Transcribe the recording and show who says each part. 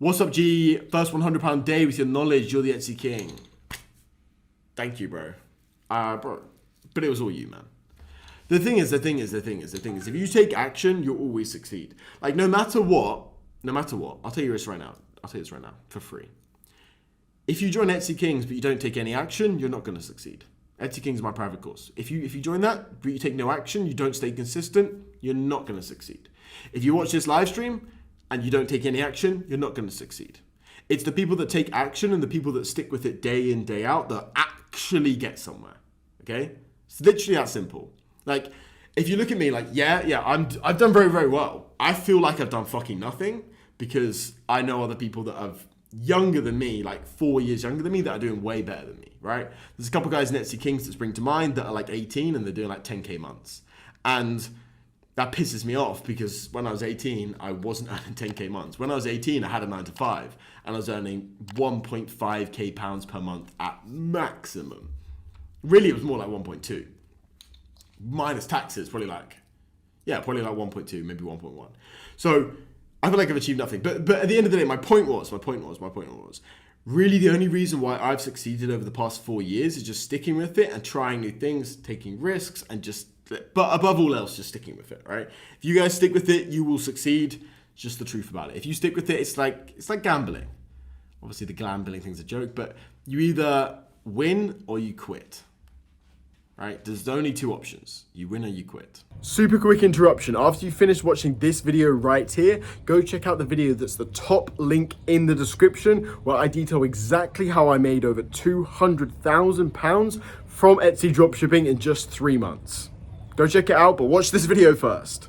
Speaker 1: What's up, G? First £100 day with your knowledge. You're the Etsy king. Thank you, bro. Bro. But it was all you, man. The thing is, if you take action, you'll always succeed. Like, no matter what, I'll tell you this right now. For free. If you join Etsy Kings, but you don't take any action, you're not going to succeed. Etsy Kings is my private course. If you join that, but you take no action, you don't stay consistent, you're not going to succeed. If you watch this live stream, and you don't take any action, you're not going to succeed. It's the people that take action and the people that stick with it day in, day out that actually get somewhere, okay? It's literally that simple. Like, if you look at me like, I've done very, very well. I feel like I've done fucking nothing because I know other people that are younger than me, like 4 years younger than me, that are doing way better than me, right? There's a couple guys in Etsy Kings that spring to mind that are like 18 and they're doing like 10K months. And that pisses me off because when I was 18, I wasn't earning 10K months. When I was 18, I had a 9 to 5 and I was earning 1.5K pounds per month at maximum. Really, it was more like 1.2. Minus taxes, probably like 1.2, maybe 1.1. So I feel like I've achieved nothing. But at the end of the day, my point was, really the only reason why I've succeeded over the past 4 years is just sticking with it and trying new things, taking risks, and but above all else, just sticking with it, right? If you guys stick with it, you will succeed. It's just the truth about it. If you stick with it, it's like gambling. Obviously, the gambling thing's a joke, but you either win or you quit, right? There's only two options. You win or you quit. Super quick interruption. After you finish watching this video right here, go check out the video that's the top link in the description where I detail exactly how I made over £200,000 from Etsy dropshipping in just 3 months. Go check it out, but watch this video first.